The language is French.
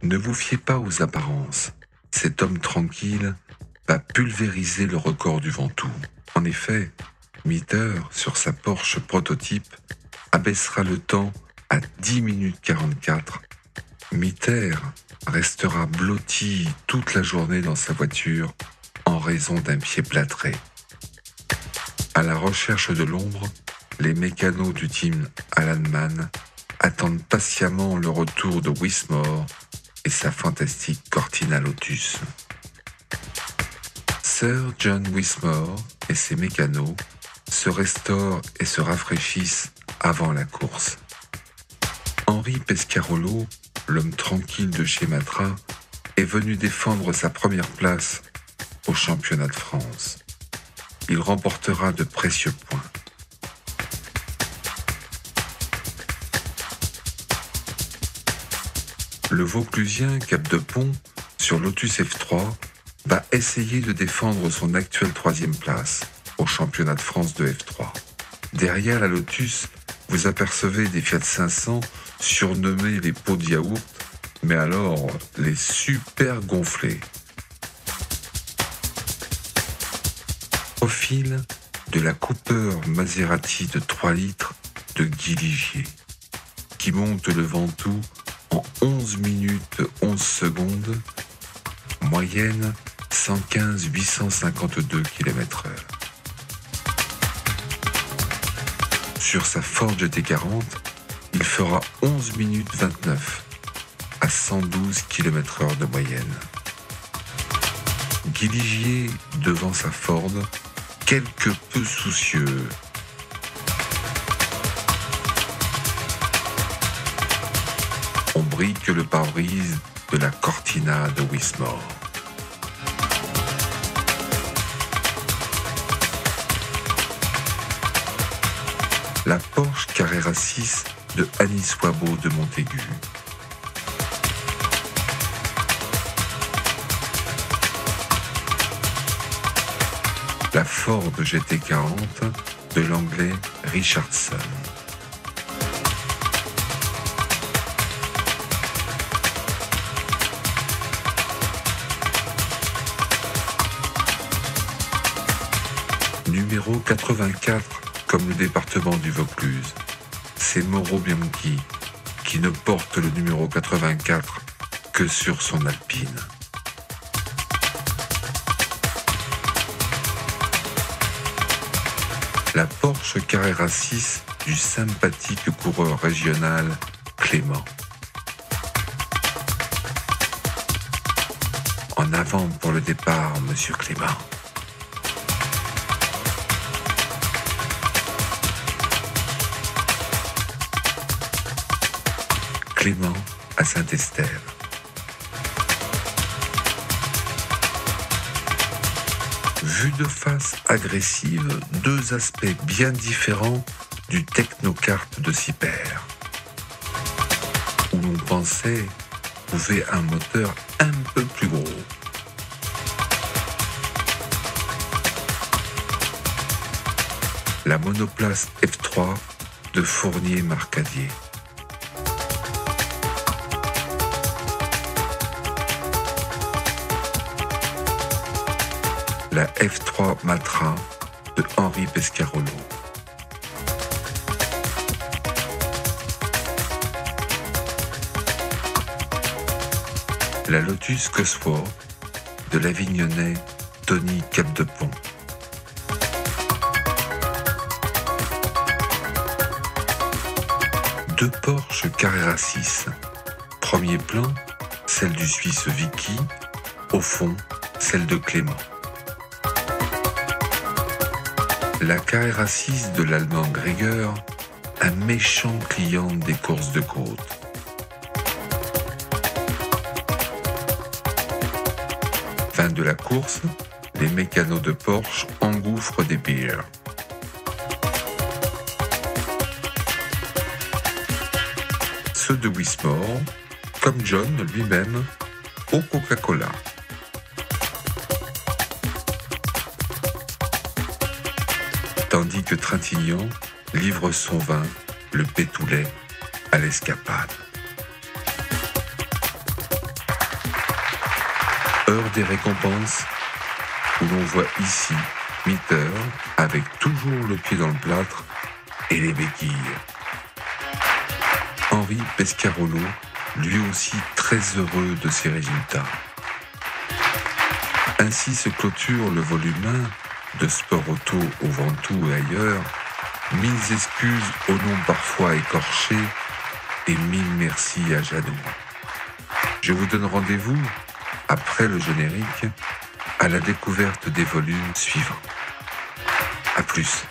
Ne vous fiez pas aux apparences. Cet homme tranquille va pulvériser le record du Ventoux. En effet, Mitter, sur sa Porsche prototype, abaissera le temps à 10 minutes 44. Mitter restera blotti toute la journée dans sa voiture en raison d'un pied plâtré. À la recherche de l'ombre, les mécanos du team Alan attendent patiemment le retour de Wismore et sa fantastique Cortina Lotus. Sir John Wismore et ses mécanos se restaurent et se rafraîchissent avant la course. Henri Pescarolo, l'homme tranquille de chez Matra, est venu défendre sa première place au championnat de France. Il remportera de précieux points. Le Vauclusien Capdepont, sur Lotus F3, va essayer de défendre son actuelle 3e place au championnat de France de F3. Derrière la Lotus, vous apercevez des Fiat 500 surnommés les pots de yaourt, mais alors les super gonflés. Profil de la Cooper Maserati de 3 litres de Guy Ligier, qui monte le Ventoux en 11 minutes 11 secondes, moyenne 115 852 km/h. Sur sa Ford GT40, il fera 11 minutes 29 à 112 km/h de moyenne. Guy Ligier devant sa Ford, quelque peu soucieux. On brique le pare-brise de la Cortina de Wismore. La Porsche Carrera 6 de Annie Swabo de Montaigu. La Ford GT40 de l'anglais Richardson. Numéro 84, comme le département du Vaucluse. C'est Mauro Bianchi qui ne porte le numéro 84 que sur son Alpine. La Porsche Carrera 6 du sympathique coureur régional Clément. En avant pour le départ, monsieur Clément. Clément à Saint-Estève. Vue de face agressive, deux aspects bien différents du Technokart de Sipère, où l'on pensait trouver un moteur un peu plus gros. La monoplace F3 de Fournier-Marcadier. La F3 Matra de Henri Pescarolo. La Lotus Cosworth de l'Avignonnais Tony Capdepont. Deux Porsche Carrera 6. Premier plan, celle du Suisse Vicky. Au fond, celle de Clément. La Carrera 6 de l'Allemand Grieger, un méchant client des courses de côte. Fin de la course, les mécanos de Porsche engouffrent des bières. Ceux de Wismore, comme John lui-même, au Coca-Cola. Tandis que Trintignant livre son vin, le pétoulet, à l'escapade. Heure des récompenses, où l'on voit ici Mitter avec toujours le pied dans le plâtre et les béquilles. Henri Pescarolo, lui aussi très heureux de ses résultats. Ainsi se clôture le volume 1 de Sport Auto au Ventoux et ailleurs. Mille excuses au nom parfois écorché et mille merci à Jeannot. Je vous donne rendez-vous, après le générique, à la découverte des volumes suivants. À plus.